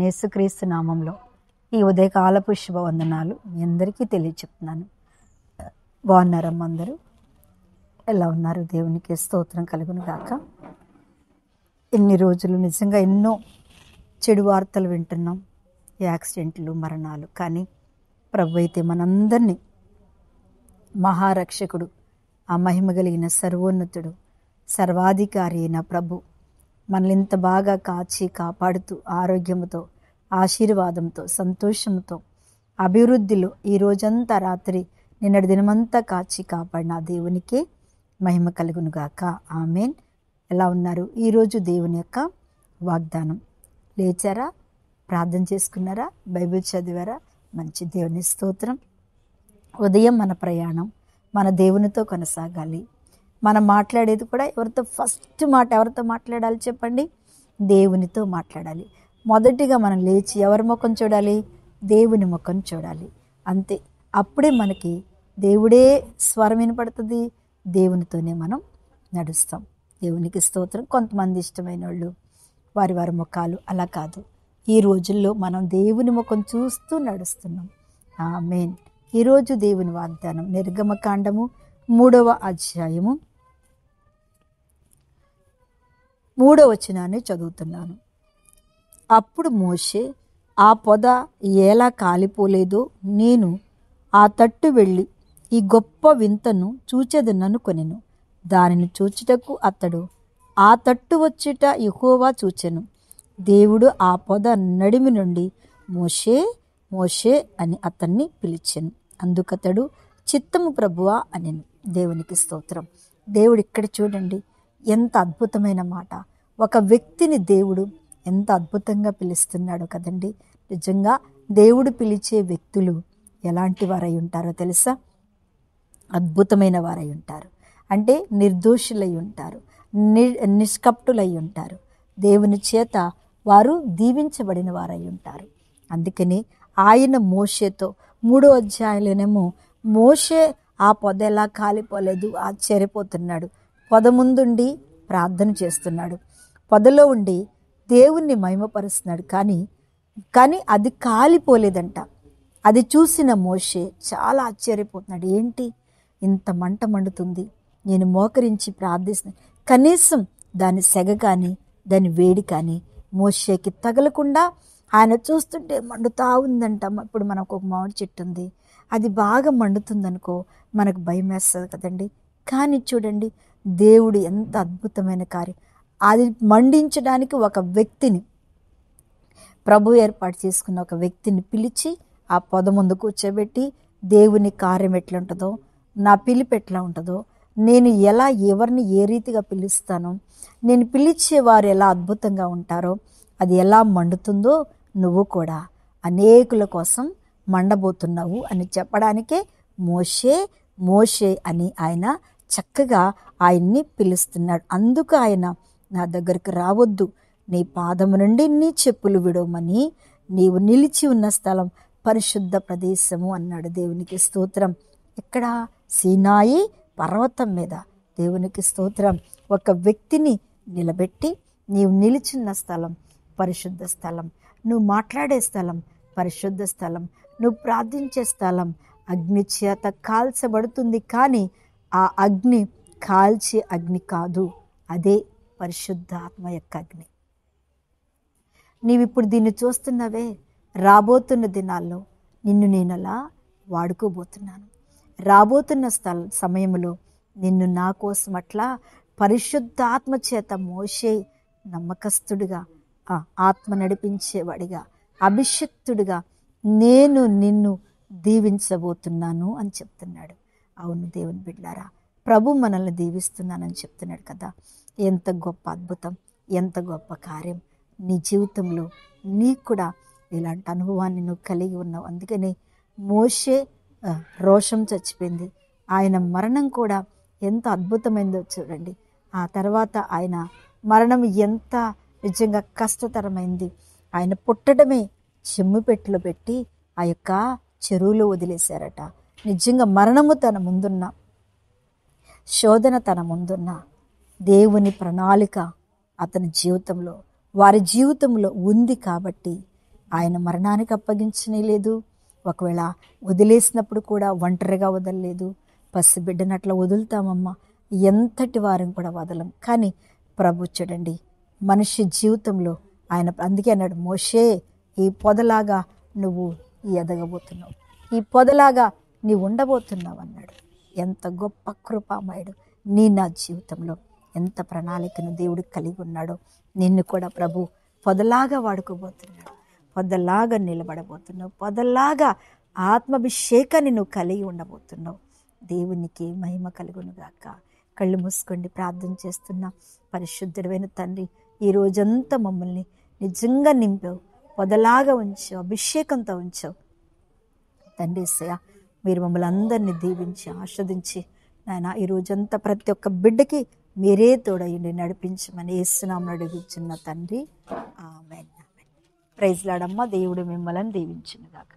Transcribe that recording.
అయిన యేసుక్రీస్తు నామంలో ఈ ఉదయకాలపు శుభవందనాలు మీ అందరికీ తెలియచెప్తున్నాను. బాగున్నారమ్మ అందరూ? ఎలా ఉన్నారు? దేవునికి స్తోత్రం కలుగును గాక. ఎన్ని రోజులు నిజంగా ఎన్నో చెడు వార్తలు వింటున్నాం, యాక్సిడెంట్లు, మరణాలు. కానీ ప్రభు అయితే మనందరినీ మహారక్షకుడు, ఆ మహిమ కలిగిన సర్వోన్నతుడు, సర్వాధికారి అయిన ప్రభు మనల్ని ఇంత బాగా కాచి కాపాడుతూ ఆరోగ్యంతో, ఆశీర్వాదంతో, సంతోషంతో, అభివృద్ధిలో ఈ రోజంతా రాత్రి నిన్నటి దినమంతా కాచి కాపాడిన దేవునికే మహిమ కలుగునుగాక. ఆమేన్. ఎలా ఉన్నారు? ఈరోజు దేవుని యొక్క వాగ్దానం. లేచారా? ప్రార్థన చేసుకున్నారా? బైబిల్ చదివారా? మంచి దేవుని స్తోత్రం. ఉదయం మన ప్రయాణం మన దేవునితో కొనసాగాలి. మనం మాట్లాడేది కూడా ఫస్ట్ మాట ఎవరితో మాట్లాడాలి చెప్పండి? దేవునితో మాట్లాడాలి. మొదటిగా మనం లేచి ఎవరి ముఖం చూడాలి? దేవుని ముఖం చూడాలి. అంతే. అప్పుడే మనకి దేవుడే స్వరం వినపడుతుంది. దేవునితోనే మనం నడుస్తాం. దేవునికి స్తోత్రం. కొంతమంది ఇష్టమైన వాళ్ళు వారి ముఖాలు అలా కాదు. ఈ రోజుల్లో మనం దేవుని ముఖం చూస్తూ నడుస్తున్నాం. ఆమేన్. ఈరోజు దేవుని వాగ్దానం నిర్గమకాండము 3వ అధ్యాయము 3వ వచనాన్ని చదువుతున్నాను. అప్పుడు మోషే, ఆ పొద ఎలా కాలిపోలేదో నేను ఆ తట్టు వెళ్ళి ఈ గొప్ప వింతను చూచెదననుకొనెను. దానిని చూచుటకు అతడు ఆ తట్టు వచ్చుట యెహోవా చూచెను. దేవుడు ఆ పొద నడిమి నుండి మోషే మోషే అని అతన్ని పిలిచెను. అందుకతడు చిత్తము ప్రభువా అనెను. దేవునికి స్తోత్రం. దేవుడు ఇక్కడ చూడండి, ఎంత అద్భుతమైన మాట. ఒక వ్యక్తిని దేవుడు ఎంత అద్భుతంగా పిలుస్తున్నాడు కదండి. నిజంగా దేవుడు పిలిచే వ్యక్తులు ఎలాంటి వారై ఉంటారో తెలుసా? అద్భుతమైన వారై ఉంటారు. అంటే నిర్దోషులై ఉంటారు, నిష్కప్టులై ఉంటారు. దేవుని చేత వారు దీవించబడిన వారై ఉంటారు. అందుకని ఆయన మోషేతో 3వ అధ్యాయంలోనేమో మోషే ఆ పొద ఎలా కాలిపోలేదు ఆశ్చర్యపోతున్నాడు. పొద ముందుండి ప్రార్థన చేస్తున్నాడు, పొదలో ఉండి దేవుణ్ణి మహిమపరుస్తున్నాడు. కానీ అది కాలిపోలేదంట. అది చూసిన మోషే చాలా ఆశ్చర్యపోతున్నాడు. ఏంటి ఇంత మంట మండుతుంది, నేను మోకరించి ప్రార్థిస్తున్నాను, కనీసం దాని సెగ కానీ దాని వేడి కానీ మోషేకి తగలకుండా ఆయన చూస్తుంటే మండుతా ఉందంట. ఇప్పుడు మనకు ఒక మామిడి చెట్టు ఉంది, అది బాగా మండుతుందనుకో మనకు భయం వేస్తుంది కదండి. కానీ చూడండి, దేవుడు ఎంత అద్భుతమైన కార్యం. అది మండించడానికి ఒక వ్యక్తిని ప్రభు ఏర్పాటు చేసుకున్న ఒక వ్యక్తిని పిలిచి ఆ పొద ముందు కూర్చోబెట్టి, దేవుని కార్యం ఎట్లా ఉంటుందో, నా పిలుపు ఎట్లా ఉంటుందో, నేను ఎలా ఎవరిని ఏ రీతిగా పిలుస్తానో, నేను పిలిచేవారు ఎలా అద్భుతంగా ఉంటారో, అది ఎలా మండుతుందో నువ్వు కూడా అనేకుల కోసం మండబోతున్నావు అని చెప్పడానికే మోషే మోషే అని ఆయన చక్కగా ఆయన్ని పిలుస్తున్నాడు. అందుకు ఆయన నా దగ్గరికి రావద్దు, నీ పాదము నుండి నీ చెప్పులు విడవమని, నీవు నిలిచి ఉన్న స్థలం పరిశుద్ధ ప్రదేశము అన్నాడు. దేవునికి స్తోత్రం. ఇక్కడ సీనాయి పర్వతం మీద దేవునికి స్తోత్రం ఒక వ్యక్తిని నిలబెట్టి, నీవు నిలిచున్న స్థలం పరిశుద్ధ స్థలం, నువ్వు మాట్లాడే స్థలం పరిశుద్ధ స్థలం, నువ్వు ప్రార్థించే స్థలం అగ్ని చేత కాల్చబడుతుంది. కానీ ఆ అగ్ని కాల్చే అగ్ని కాదు, అదే పరిశుద్ధాత్మ యొక్క అగ్ని. నీవిప్పుడు దీన్ని చూస్తున్నవే, రాబోతున్న దినాల్లో నిన్ను నేను అలా వాడుకోబోతున్నాను. రాబోతున్న సమయంలో నిన్ను నా కోసం అట్లా పరిశుద్ధాత్మ చేత మోషే నమ్మకస్తుడిగా, ఆత్మ నడిపించేవాడిగా, అభిషక్తుడిగా నేను నిన్ను దీవించబోతున్నాను అని చెప్తున్నాడు. అవును దేవుని బిడ్డారా, ప్రభు మనల్ని దీవిస్తున్నానని చెప్తున్నాడు కదా. ఎంత గొప్ప అద్భుతం, ఎంత గొప్ప కార్యం. నీ జీవితంలో నీకు కూడా ఇలాంటి అనుభవాన్ని నువ్వు కలిగి ఉన్నావు. అందుకని మోషే రోషం చచ్చిపోయింది, ఆయన మరణం కూడా ఎంత అద్భుతమైందో చూడండి. ఆ తర్వాత ఆయన మరణం ఎంత నిజంగా కష్టతరమైంది. ఆయన పుట్టడమే చెమ్ముపెట్టులో పెట్టి ఆ యొక్క చెరువులో వదిలేశారట. నిజంగా మరణము తన ముందున్న, శోధన తన ముందున్న, దేవుని ప్రణాళిక అతని జీవితంలో, వారి జీవితంలో ఉంది కాబట్టి ఆయన మరణానికి అప్పగించనే లేదు. ఒకవేళ వదిలేసినప్పుడు కూడా ఒంటరిగా వదలలేదు. పసిబిడ్డను అట్లా వదులుతామమ్మా, ఎంతటి వారిని కూడా వదలం. కానీ ప్రభు చూడండి, మనిషి జీవితంలో ఆయన అందుకే అన్నాడు, మోషే ఈ పొదలాగా నువ్వు ఎదగబోతున్నావు, ఈ పొదలాగా నీవు ఉండబోతున్నావు అన్నాడు. ఎంత గొప్ప కృపామయుడు నా జీవితంలో, ఎంత ప్రణాళికను దేవుడు కలిగి ఉన్నాడో. నిన్ను కూడా ప్రభు పొదలాగా వాడుకోబోతున్నాడు, పొదలాగా నిలబడబోతున్నావు, పొదలాగా ఆత్మాభిషేకాన్ని నువ్వు కలిగి ఉండబోతున్నావు. దేవునికి మహిమ కలుగునుగాక. కళ్ళు మూసుకోండి, ప్రార్థన చేస్తున్నా. పరిశుద్ధుడైన తండ్రి, ఈ రోజంతా మమ్మల్ని నిజంగా నింపావు, పొదలాగా ఉంచావు, అభిషేకంతో ఉంచావు తండ్రి. యేసయ్యా, మీరు మమ్మల్ని అందరినీ దీవించి ఆస్వాదించి నాయన ఈ రోజంతా ప్రతి ఒక్క బిడ్డకి మీరే తోడయ్యండి, నడిపించమని యేసునామమున అడుగుచున్న తండ్రి, ఆమేన్. ప్రైజ్ లార్డ్ అమ్మ. దేవుడు మిమ్మల్ని దీవించును గాక.